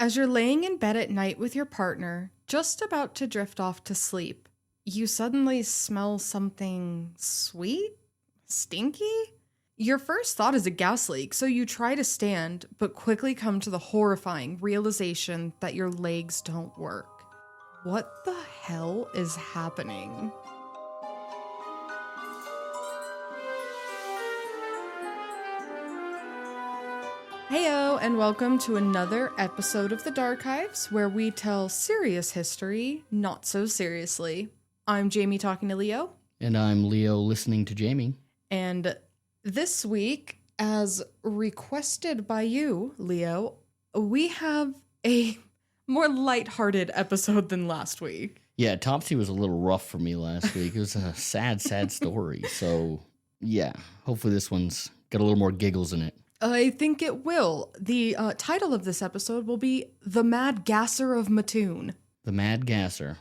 As you're laying in bed at night with your partner, just about to drift off to sleep, you suddenly smell something sweet? Stinky? Your first thought is a gas leak, so you try to stand, but quickly come to the horrifying realization that your legs don't work. What the hell is happening? Heyo, and welcome to another episode of The Darchives, where we tell serious history not so seriously. I'm Jamie talking to Leo. And I'm Leo listening to Jamie. And this week, as requested by you, Leo, we have a more lighthearted episode than last week. Yeah, Topsy was a little rough for me last week. It was a sad story. So, yeah, hopefully this one's got a little more giggles in it. I think it will. The title of this episode will be The Mad Gasser of Mattoon. The Mad Gasser.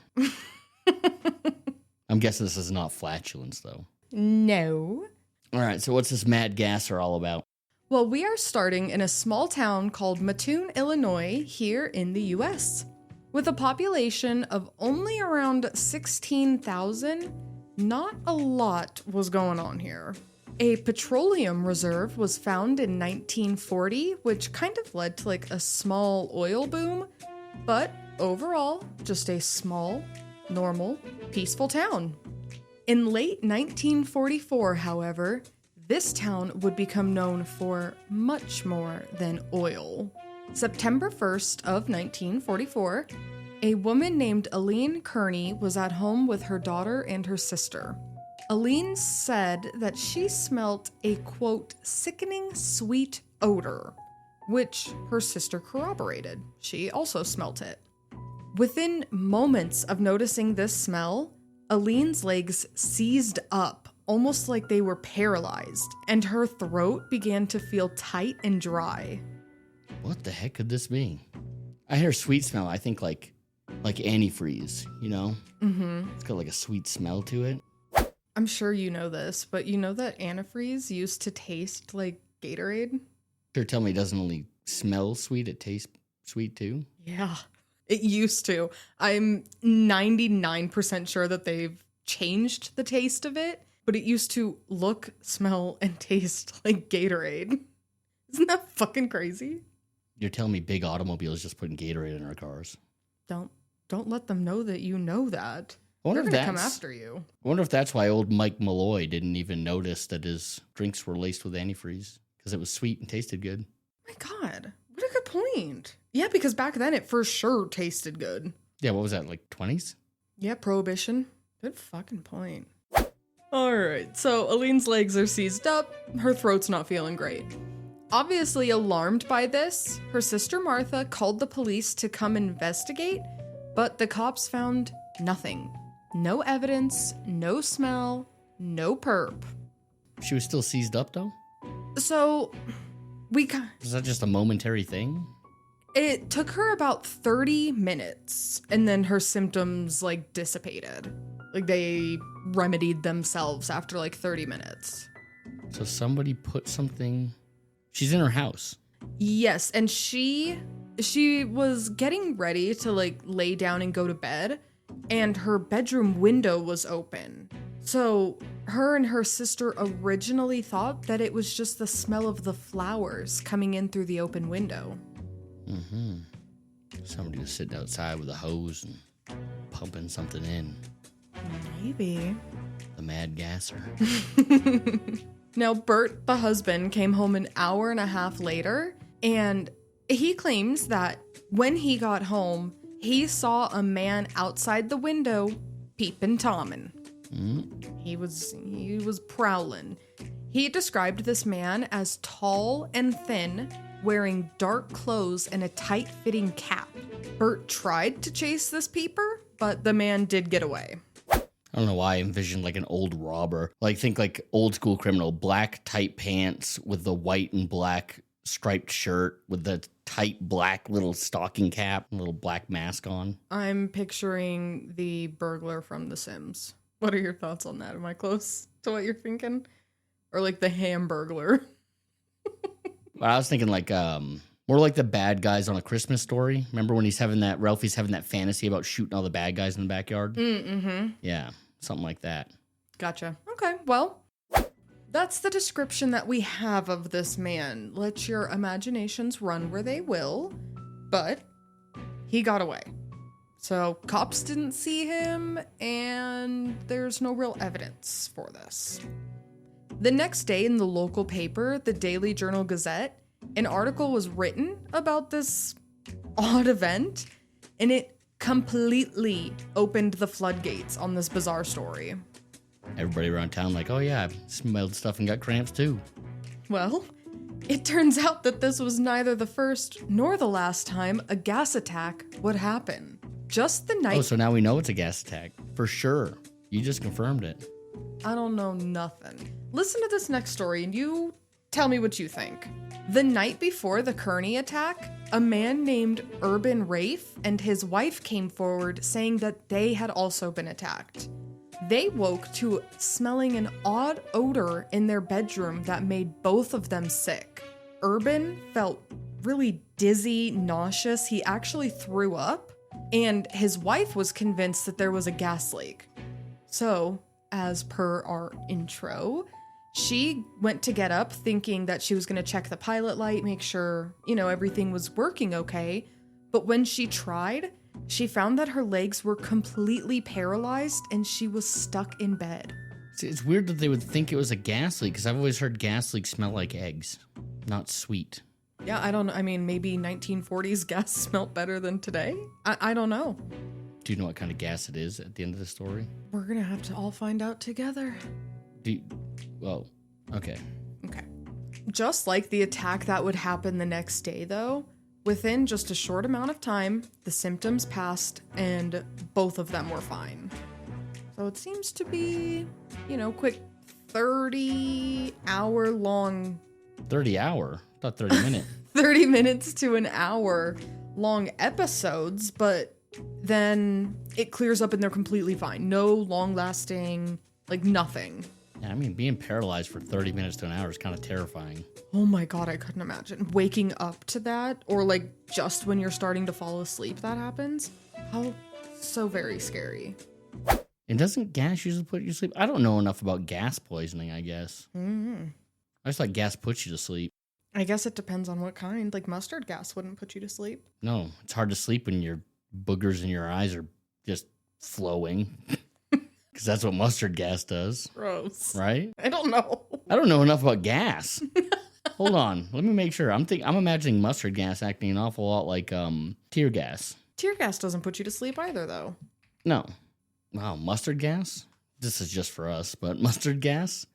I'm guessing this is not flatulence, though. No. All right, so what's this Mad Gasser all about? Well, we are starting in a small town called Mattoon, Illinois, here in the U.S. With a population of only around 16,000, not a lot was going on here. A petroleum reserve was found in 1940, which kind of led to like a small oil boom, but overall, just a small, normal, peaceful town. In late 1944, however, this town would become known for much more than oil. September 1st of 1944, a woman named Aline Kearney was at home with her daughter and her sister. Aline said that she smelt a, quote, sickening sweet odor, which her sister corroborated. She also smelt it. Within moments of noticing this smell, Aline's legs seized up, almost like they were paralyzed, and her throat began to feel tight and dry. What the heck could this be? I hear sweet smell. I think like antifreeze, you know? Mm-hmm. It's got like a sweet smell to it. I'm sure you know this, but you know that antifreeze used to taste like Gatorade? Sure, tell me it doesn't only smell sweet, it tastes sweet too? Yeah, it used to. I'm 99% sure that they've changed the taste of it, but it used to look, smell, and taste like Gatorade. Isn't that fucking crazy? You're telling me big automobiles just putting Gatorade in our cars? Don't let them know that you know that. I wonder They're if gonna come after you. I wonder if that's why old Mike Malloy didn't even notice that his drinks were laced with antifreeze, because it was sweet and tasted good. My God, what a good point. Yeah, because back then it for sure tasted good. Yeah, what was that, like 20s? Yeah, Prohibition. Good fucking point. All right, so Aline's legs are seized up. Her throat's not feeling great. Obviously alarmed by this, her sister Martha called the police to come investigate, but the cops found nothing. No evidence, no smell, no perp. She was still seized up, though? So, Is that just a momentary thing? It took her about 30 minutes, and then her symptoms, like, dissipated. Like, they remedied themselves after, like, 30 minutes. So somebody put something... She's in her house. Yes, and she was getting ready to, like, lay down and go to bed, and her bedroom window was open. So her and her sister originally thought that it was just the smell of the flowers coming in through the open window. Mm-hmm. Somebody was sitting outside with a hose and pumping something in. Maybe. The Mad Gasser. Now, Bert, the husband, came home an hour and a half later, and he claims that when he got home, he saw a man outside the window peeping Tomin'. He was prowling. He described this man as tall and thin, wearing dark clothes and a tight-fitting cap. Bert tried to chase this peeper, but the man did get away. I don't know why I envisioned like an old robber. Like, think like old school criminal, black tight pants with the white and black striped shirt with the tight black little stocking cap and little black mask on. I'm picturing the burglar from The Sims. What are your thoughts on that? Am I close to what you're thinking? Or like the Hamburglar? But I was thinking like more More like the bad guys on A Christmas Story. Remember when Ralphie's having that fantasy about shooting all the bad guys in the backyard? Mm-hmm. Yeah, something like that. Gotcha. Okay, well, that's the description that we have of this man. Let your imaginations run where they will, but he got away. So cops didn't see him, and there's no real evidence for this. The next day in the local paper, the Daily Journal Gazette, an article was written about this odd event, and it completely opened the floodgates on this bizarre story. Everybody around town like, oh yeah, I smelled stuff and got cramps too. Well, it turns out that this was neither the first nor the last time a gas attack would happen. Just the night... Oh, so now we know it's a gas attack. For sure. You just confirmed it. I don't know nothing. Listen to this next story and you tell me what you think. The night before the Kearney attack, a man named Urban Rafe and his wife came forward saying that they had also been attacked. They woke to smelling an odd odor in their bedroom that made both of them sick. Urban felt really dizzy, nauseous. He actually threw up, and his wife was convinced that there was a gas leak. So, as per our intro, she went to get up thinking that she was going to check the pilot light, make sure, everything was working okay. But when she tried, she found that her legs were completely paralyzed and she was stuck in bed. See, it's weird that they would think it was a gas leak, because I've always heard gas leaks smell like eggs, not sweet. Yeah, I don't know. I mean, maybe 1940s gas smelled better than today? I don't know. Do you know what kind of gas it is at the end of the story? We're going to have to all find out together. Well, okay. Okay. Just like the attack that would happen the next day, though, within just a short amount of time, the symptoms passed and both of them were fine. So it seems to be, quick 30-hour long... 30 hour? I thought 30 minute. 30 minutes to an hour long episodes, but then it clears up and they're completely fine. No long lasting, nothing. Yeah, I mean, being paralyzed for 30 minutes to an hour is kind of terrifying. Oh my God, I couldn't imagine. Waking up to that, or just when you're starting to fall asleep that happens. How so very scary. And doesn't gas usually put you to sleep? I don't know enough about gas poisoning, I guess. Mm-hmm. I just thought gas puts you to sleep. I guess it depends on what kind. Mustard gas wouldn't put you to sleep. No, it's hard to sleep when your boogers in your eyes are just flowing. Because that's what mustard gas does. Gross. Right? I don't know. I don't know enough about gas. Hold on. Let me make sure. I'm imagining mustard gas acting an awful lot like tear gas. Tear gas doesn't put you to sleep either, though. No. Wow, mustard gas? This is just for us, but mustard gas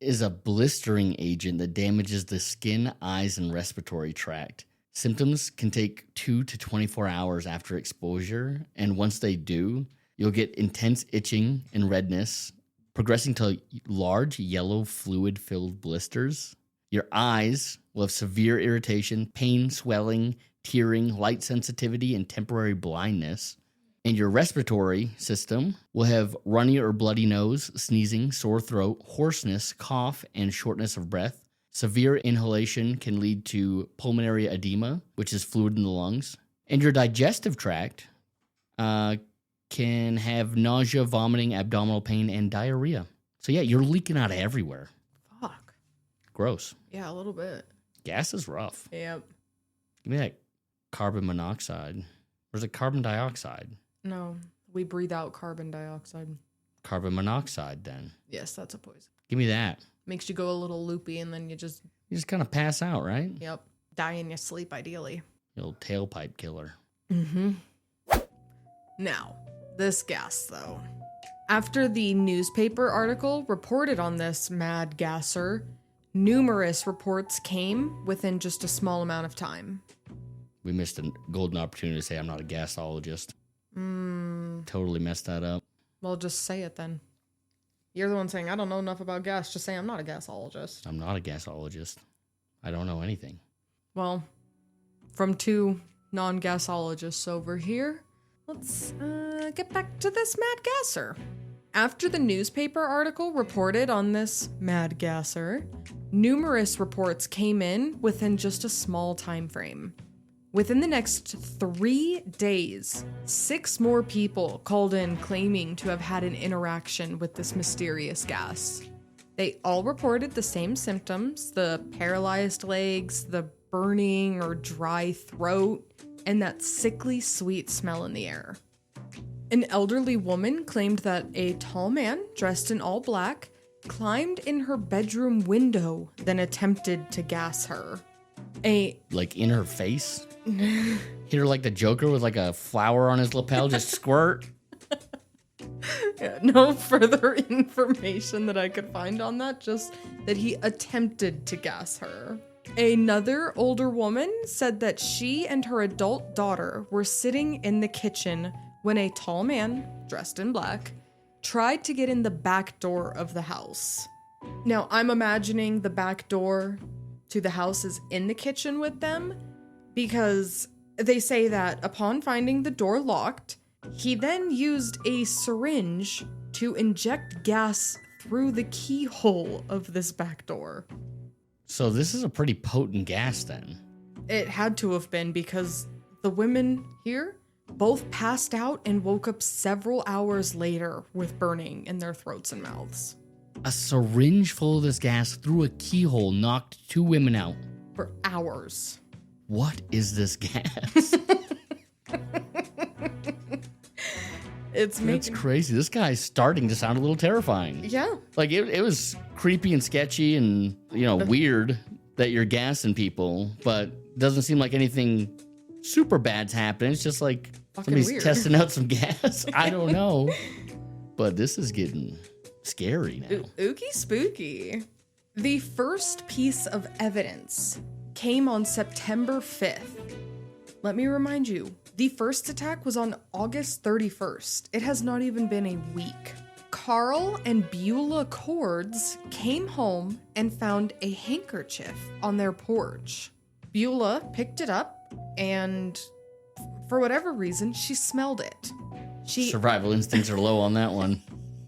is a blistering agent that damages the skin, eyes, and respiratory tract. Symptoms can take 2 to 24 hours after exposure, and once they do, you'll get intense itching and redness, progressing to large yellow fluid-filled blisters. Your eyes will have severe irritation, pain, swelling, tearing, light sensitivity, and temporary blindness. And your respiratory system will have runny or bloody nose, sneezing, sore throat, hoarseness, cough, and shortness of breath. Severe inhalation can lead to pulmonary edema, which is fluid in the lungs. And your digestive tract can have nausea, vomiting, abdominal pain, and diarrhea. So yeah, you're leaking out everywhere. Fuck. Gross. Yeah, a little bit. Gas is rough. Yep. Give me that carbon monoxide. Or is it carbon dioxide? No, we breathe out carbon dioxide. Carbon monoxide, then. Yes, that's a poison. Give me that. Makes you go a little loopy and then you just... You just kind of pass out, right? Yep. Die in your sleep, ideally. The old tailpipe killer. Mm-hmm. Now, this gas, though. After the newspaper article reported on this Mad Gasser, numerous reports came within just a small amount of time. We missed a golden opportunity to say I'm not a gasologist. Totally messed that up. Well, just say it then. You're the one saying, I don't know enough about gas. Just say I'm not a gasologist. I'm not a gasologist. I don't know anything. Well, from 2 non-gasologists over here, let's get back to this Mad Gasser. After the newspaper article reported on this Mad Gasser, numerous reports came in within just a small time frame. Within the next 3 days, 6 more people called in claiming to have had an interaction with this mysterious gas. They all reported the same symptoms: the paralyzed legs, the burning or dry throat, and that sickly sweet smell in the air. An elderly woman claimed that a tall man dressed in all black climbed in her bedroom window, then attempted to gas her. Like in her face? Hit her like the Joker with like a flower on his lapel, just squirt? Yeah, no further information that I could find on that, just that he attempted to gas her. Another older woman said that she and her adult daughter were sitting in the kitchen when a tall man, dressed in black, tried to get in the back door of the house. Now, I'm imagining the back door to the house is in the kitchen with them, because they say that upon finding the door locked, he then used a syringe to inject gas through the keyhole of this back door. So this is a pretty potent gas then. It had to have been, because the women here both passed out and woke up several hours later with burning in their throats and mouths. A syringe full of this gas through a keyhole knocked 2 women out. For hours. What is this gas? That's crazy. This guy's starting to sound a little terrifying. Yeah. Like, it was creepy and sketchy and, weird that you're gassing people, but doesn't seem like anything super bad's happening. It's just like somebody's weird. testing out some gas. I don't know. But this is getting scary now. Ookie spooky. The first piece of evidence came on September 5th. Let me remind you, the first attack was on August 31st. It has not even been a week. Carl and Beulah Cords came home and found a handkerchief on their porch. Beulah picked it up, and for whatever reason, she smelled it. Survival instincts are low on that one.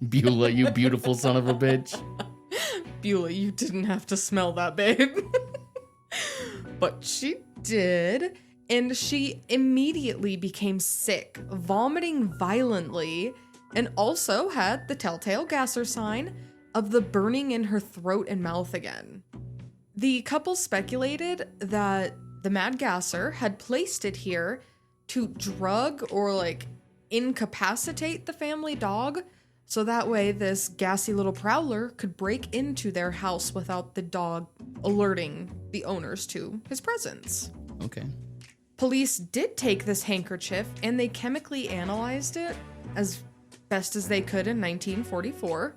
Beulah, you beautiful son of a bitch. Beulah, you didn't have to smell that, babe. But she did, and she immediately became sick, vomiting violently, and also had the telltale gasser sign of the burning in her throat and mouth again. The couple speculated that the Mad Gasser had placed it here to drug or incapacitate the family dog, so that way this gassy little prowler could break into their house without the dog alerting the owners to his presence. Okay. Police did take this handkerchief and they chemically analyzed it as best as they could in 1944,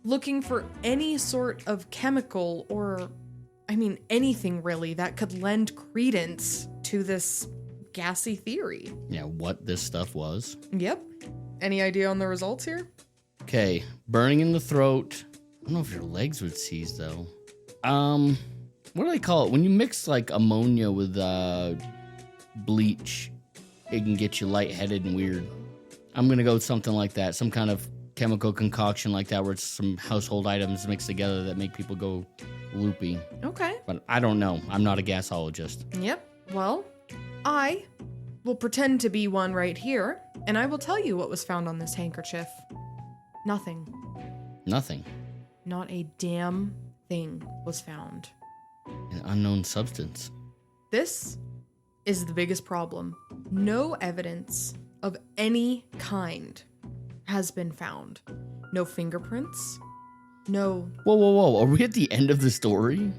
looking for any sort of chemical or, anything really that could lend credence to this gassy theory. Yeah, what this stuff was. Yep. Any idea on the results here? Okay, burning in the throat. I don't know if your legs would seize, though. What do they call it? When you mix, ammonia with bleach, it can get you lightheaded and weird. I'm going to go with something like that. Some kind of chemical concoction like that where it's some household items mixed together that make people go loopy. Okay. But I don't know. I'm not a gasologist. Yep. Well, I will pretend to be one right here, and I will tell you what was found on this handkerchief. Nothing. Nothing. Not a damn thing was found. An unknown substance. This is the biggest problem. No evidence of any kind has been found. No fingerprints. No... Whoa. Are we at the end of the story?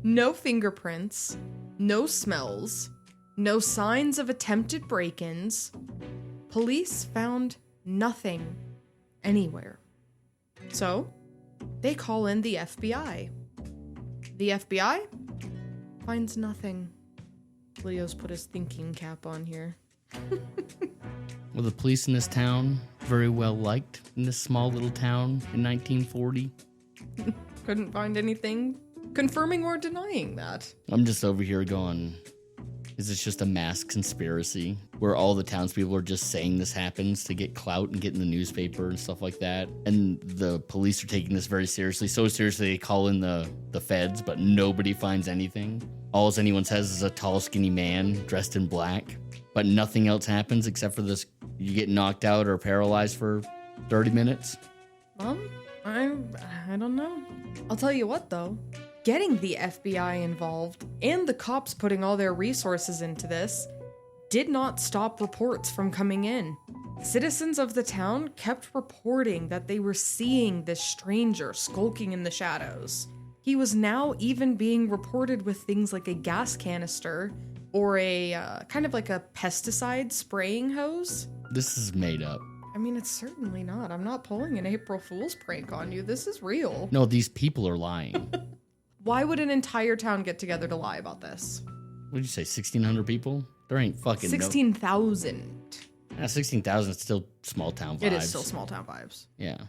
No fingerprints. No smells. No signs of attempted break-ins. Police found nothing anywhere. So, they call in the FBI. The FBI finds nothing. Leo's put his thinking cap on here. Were the police in this town very well liked in this small little town in 1940? Couldn't find anything confirming or denying that. I'm just over here going, Is this just a mass conspiracy where all the townspeople are just saying this happens to get clout and get in the newspaper and stuff like that? And the police are taking this very seriously. So seriously, they call in the feds, but nobody finds anything. All anyone says is a tall, skinny man dressed in black. But nothing else happens except for this. You get knocked out or paralyzed for 30 minutes. I don't know. I'll tell you what, though. Getting the FBI involved and the cops putting all their resources into this did not stop reports from coming in. Citizens of the town kept reporting that they were seeing this stranger skulking in the shadows. He was now even being reported with things like a gas canister or a kind of like a pesticide spraying hose. This is made up. I mean, it's certainly not. I'm not pulling an April Fool's prank on you. This is real. No, these people are lying. Why would an entire town get together to lie about this? What did you say, 1,600 people? There ain't fucking 16,000. 16,000 is still small town vibes. It is still small town vibes. Yeah.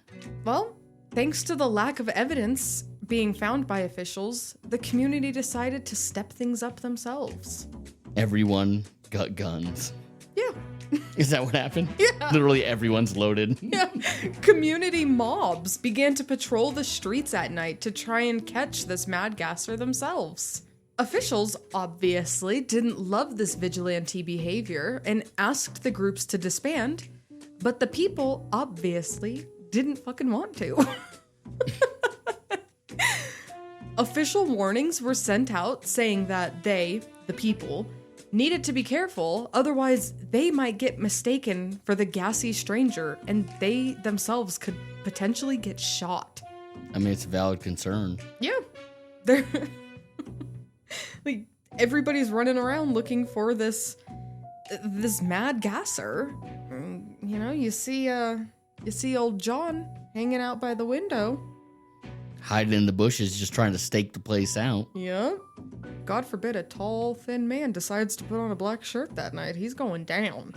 Well, thanks to the lack of evidence being found by officials, the community decided to step things up themselves. Everyone got guns. Yeah. Is that what happened? Yeah. Literally everyone's loaded. Yeah. Community mobs began to patrol the streets at night to try and catch this Mad Gasser themselves. Officials obviously didn't love this vigilante behavior and asked the groups to disband, but the people obviously didn't fucking want to. Official warnings were sent out saying that they, the people, needed to be careful, otherwise they might get mistaken for the gassy stranger and they themselves could potentially get shot. I mean, it's a valid concern. Yeah. They're like everybody's running around looking for this Mad Gasser. You know, you see old John hanging out by the window. Hiding in the bushes, just trying to stake the place out. Yeah. God forbid a tall, thin man decides to put on a black shirt that night. He's going down.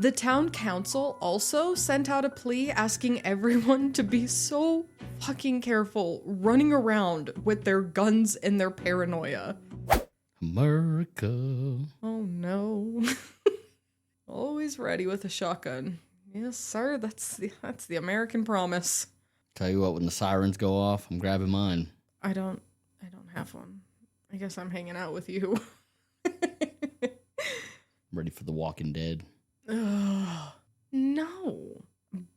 The town council also sent out a plea asking everyone to be so fucking careful running around with their guns and their paranoia. America. Oh no. Always ready with a shotgun. Yes, sir. That's the American promise. Tell you what, when the sirens go off, I'm grabbing mine. I don't have one. I guess I'm hanging out with you. Ready for the Walking Dead. Ugh, no.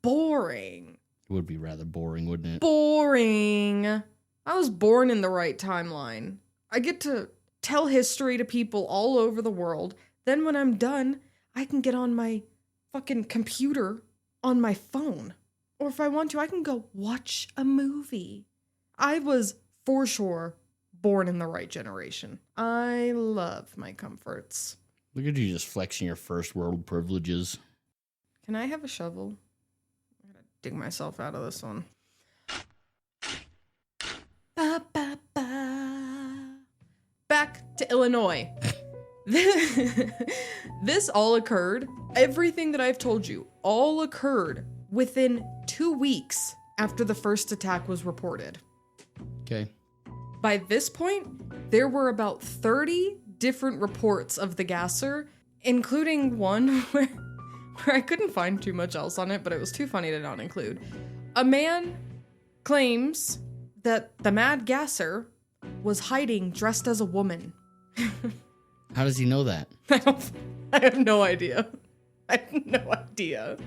Boring. It would be rather boring, wouldn't it? Boring. I was born in the right timeline. I get to tell history to people all over the world. Then when I'm done, I can get on my fucking computer on my phone. Or if I want to, I can go watch a movie. I was, for sure, born in the right generation. I love my comforts. Look at you just flexing your first world privileges. Can I have a shovel? I gotta dig myself out of this one. Ba, ba, ba. Back to Illinois. This all occurred, everything that I've told you, all occurred within 2 weeks after the first attack was reported. Okay. By this point, there were about 30 different reports of the Gasser, including one where I couldn't find too much else on it, but it was too funny to not include. A man claims that the Mad Gasser was hiding dressed as a woman. How does he know that? I have no idea. I have no idea.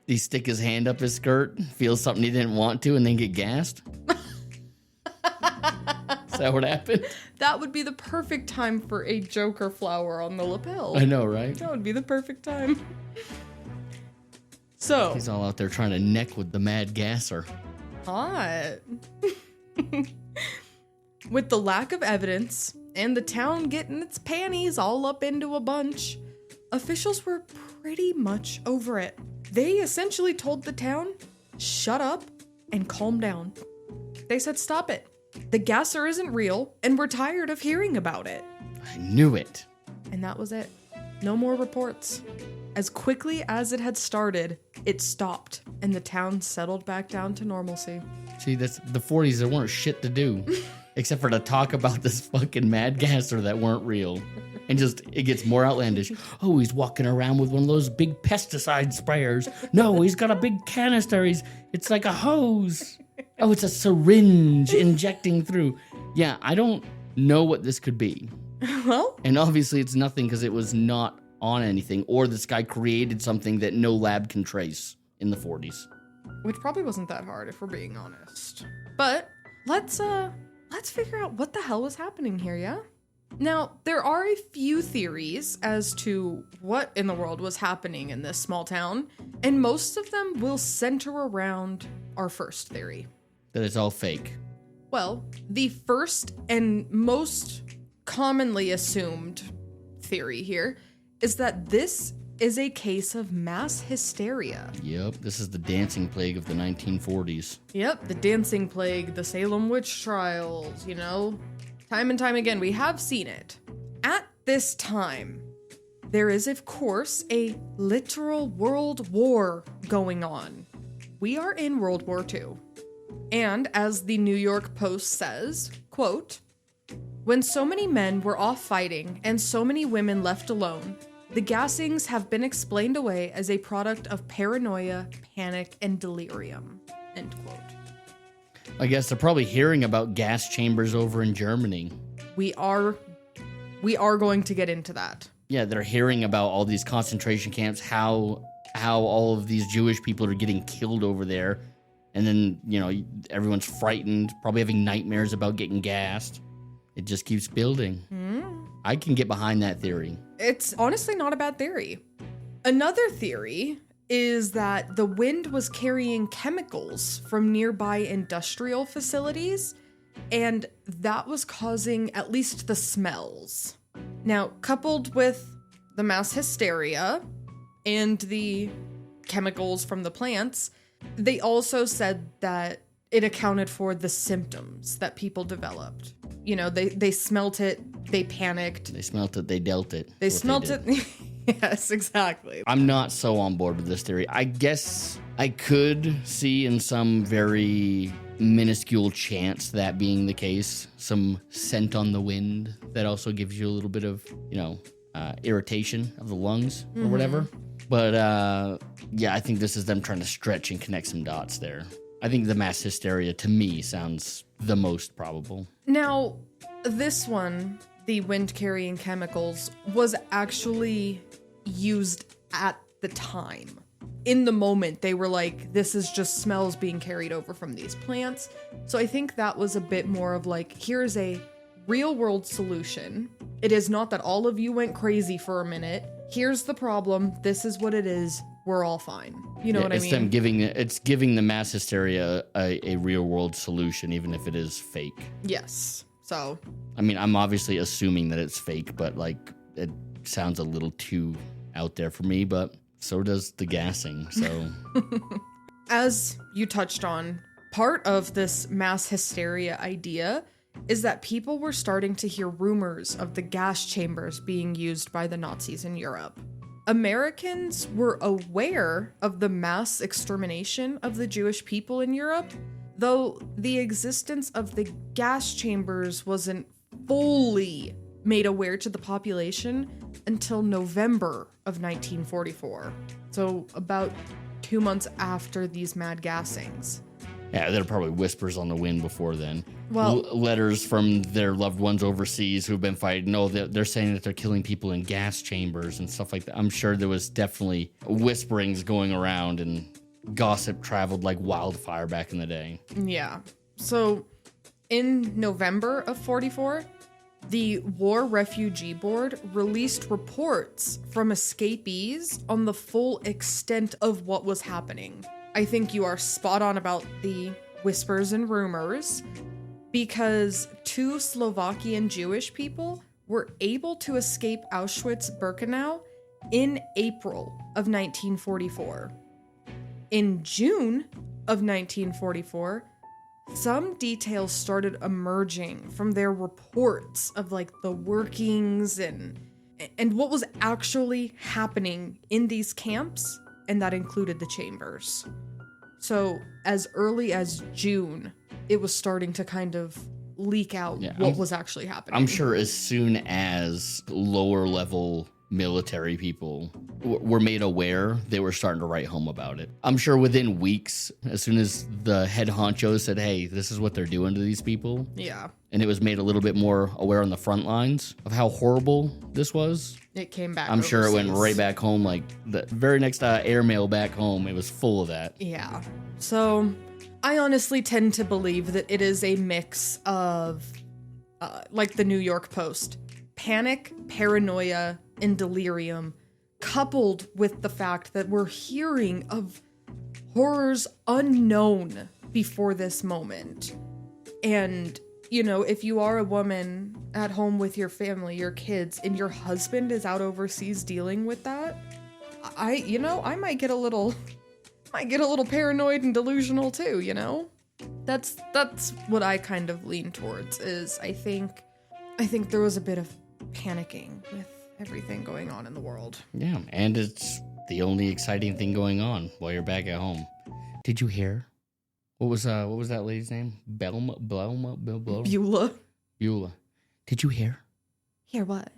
He stick his hand up his skirt, feel something he didn't want to, and then get gassed? Is that what happened? That would be the perfect time for a Joker flower on the lapel. I know, right? That would be the perfect time. So he's all out there trying to neck with the Mad Gasser. Hot. With the lack of evidence and the town getting its panties all up into a bunch, officials were pretty much over it. They essentially told the town, shut up and calm down. They said, stop it. The Gasser isn't real, and we're tired of hearing about it. I knew it. And that was it. No more reports. As quickly as it had started, it stopped, and the town settled back down to normalcy. See, that's the 40s. There weren't shit to do. except for to talk about this fucking Mad Gasser that weren't real. And just, it gets more outlandish. Oh, he's walking around with one of those big pesticide sprayers. No, he's got a big canister. It's like a hose. Oh, it's a syringe injecting through. Yeah, I don't know what this could be. Well, and obviously it's nothing because it was not on anything, or this guy created something that no lab can trace in the 40s. Which probably wasn't that hard if we're being honest. But let's figure out what the hell was happening here, yeah? Now, there are a few theories as to what in the world was happening in this small town, and most of them will center around our first theory. That it's all fake. Well, the first and most commonly assumed theory here is that this is a case of mass hysteria. Yep, this is the dancing plague of the 1940s. Yep, the dancing plague, the Salem witch trials, you know, time and time again, we have seen it. At this time, there is, of course, a literal world war going on. We are in World War II. And as the New York Post says, quote, "When so many men were off fighting and so many women left alone, the gassings have been explained away as a product of paranoia, panic, and delirium." End quote. I guess they're probably hearing about gas chambers over in Germany. We are going to get into that. Yeah, they're hearing about all these concentration camps, how all of these Jewish people are getting killed over there. And then, you know, everyone's frightened, probably having nightmares about getting gassed. It just keeps building. I can get behind that theory. It's honestly not a bad theory. Another theory is that the wind was carrying chemicals from nearby industrial facilities, and that was causing at least the smells. Now, coupled with the mass hysteria and the chemicals from the plants, they also said that it accounted for the symptoms that people developed. You know, they smelt it, they panicked. They smelt it, they dealt it. They smelt it. Yes, exactly. I'm not so on board with this theory. I guess I could see in some very minuscule chance that being the case, some scent on the wind that also gives you a little bit of, you know, irritation of the lungs or whatever. But yeah, I think this is them trying to stretch and connect some dots there. I think the mass hysteria, to me, sounds the most probable. Now, this one, the wind-carrying chemicals, was actually used at the time. In the moment, they were like, this is just smells being carried over from these plants. So I think that was a bit more of like, here's a real-world solution. It is not that all of you went crazy for a minute. Here's the problem. This is what it is. We're all fine. You know what I mean? It's giving the mass hysteria a real world solution, even if it is fake. Yes. So. I mean, I'm obviously assuming that it's fake, but like it sounds a little too out there for me. But so does the gassing. So. As you touched on, part of this mass hysteria idea is that people were starting to hear rumors of the gas chambers being used by the Nazis in Europe. Americans were aware of the mass extermination of the Jewish people in Europe, though the existence of the gas chambers wasn't fully made aware to the population until November of 1944. So about 2 months after these mad gassings. Yeah, there are probably whispers on the wind before then. Well, letters from their loved ones overseas who've been fighting. No, they're saying that they're killing people in gas chambers and stuff like that. I'm sure there was definitely whisperings going around, and gossip traveled like wildfire back in the day. Yeah. So in November of 44, the War Refugee Board released reports from escapees on the full extent of what was happening. I think you are spot on about the whispers and rumors, because 2 Slovakian Jewish people were able to escape Auschwitz-Birkenau in April of 1944. In June of 1944, some details started emerging from their reports of like the workings and what was actually happening in these camps, and that included the chambers. So as early as June, it was starting to kind of leak out what was actually happening. I'm sure as soon as lower level military people were made aware, they were starting to write home about it. I'm sure within weeks, as soon as the head honchos said, hey, this is what they're doing to these people. Yeah. And it was made a little bit more aware on the front lines of how horrible this was. It came back I'm overseas. sure it went right back home, like the very next airmail back home. It was full of that. Yeah. So I honestly tend to believe that it is a mix of, like the New York Post, panic, paranoia, and delirium, coupled with the fact that we're hearing of horrors unknown before this moment. And, you know, if you are a woman at home with your family, your kids, and your husband is out overseas dealing with that, I might get a little paranoid and delusional too, you know? That's what I kind of lean towards, is I think there was a bit of panicking with everything going on in the world. Yeah, and it's the only exciting thing going on while you're back at home. Did you hear? What was that lady's name? Beulah. Beulah. Did you hear? Hear what?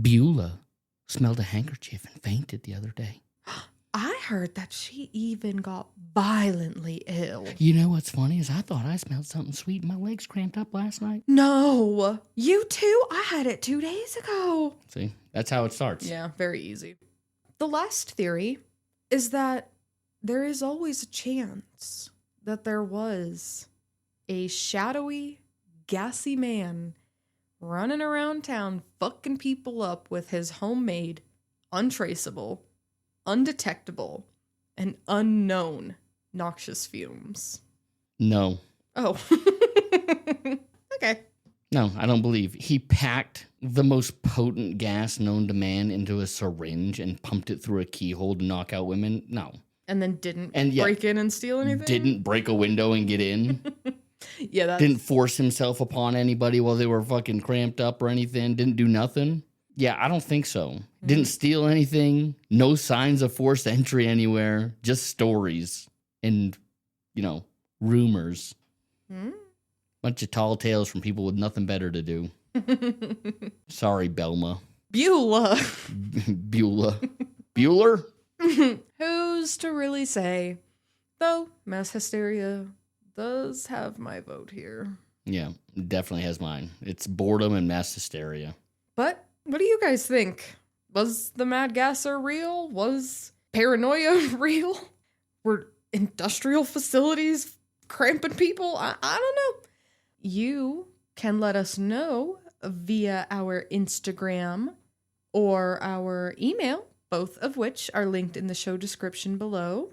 Beulah smelled a handkerchief and fainted the other day. I heard that she even got violently ill. You know what's funny is I thought I smelled something sweet and my legs cramped up last night. No, you too? I had it 2 days ago. See, that's how it starts. Yeah, very easy. The last theory is that there is always a chance that there was a shadowy, gassy man running around town fucking people up with his homemade, untraceable, undetectable, and unknown noxious fumes. No. Oh. Okay. No, I don't believe. He packed the most potent gas known to man into a syringe and pumped it through a keyhole to knock out women. No. And then didn't break in and steal anything? Didn't break a window and get in. Yeah, that's... Didn't force himself upon anybody while they were fucking cramped up or anything. Didn't do nothing. Yeah, I don't think so. Didn't steal anything. No signs of forced entry anywhere. Just stories and, rumors. Bunch of tall tales from people with nothing better to do. Sorry, Beulah. Beulah. Beulah. Bueller? Who's to really say? Though mass hysteria does have my vote here. Yeah, definitely has mine. It's boredom and mass hysteria. But what do you guys think? Was the Mad Gasser real? Was paranoia real? Were industrial facilities cramping people? I don't know. You can let us know via our Instagram or our email, both of which are linked in the show description below.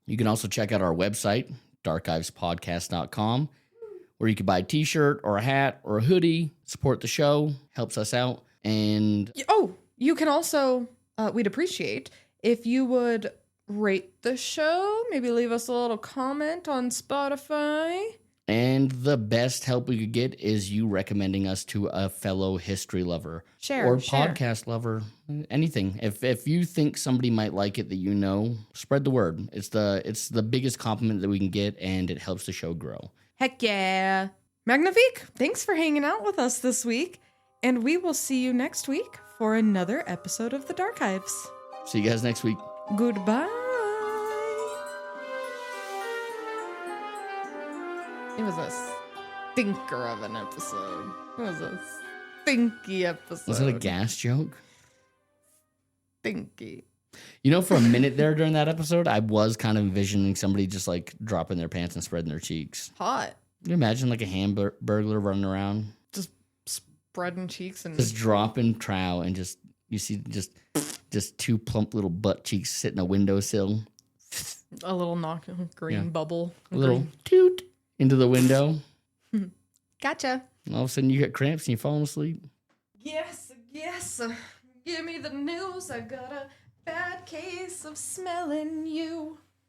You can also check out our website, darkivespodcast.com, where you can buy a t-shirt or a hat or a hoodie, support the show, helps us out. And you can also, we'd appreciate if you would rate the show, maybe leave us a little comment on Spotify. And the best help we could get is you recommending us to a fellow history lover or podcast lover, anything. If you think somebody might like it that spread the word. It's the biggest compliment that we can get, and it helps the show grow. Heck yeah. Magnifique, thanks for hanging out with us this week, and we will see you next week for another episode of The Darkives. See you guys next week. Goodbye. It was a stinker of an episode. It was a stinky episode. Was it a gas joke? Stinky. For a minute there during that episode, I was kind of envisioning somebody just like dropping their pants and spreading their cheeks. Hot. Can you imagine like a hamburglar running around? Just spreading cheeks and... Just dropping trow and just, you see just two plump little butt cheeks sitting on a windowsill. A little green bubble. A little toot into the window. Gotcha. And all of a sudden you get cramps and you're falling asleep. Yes. Give me the news. I got a bad case of smelling you.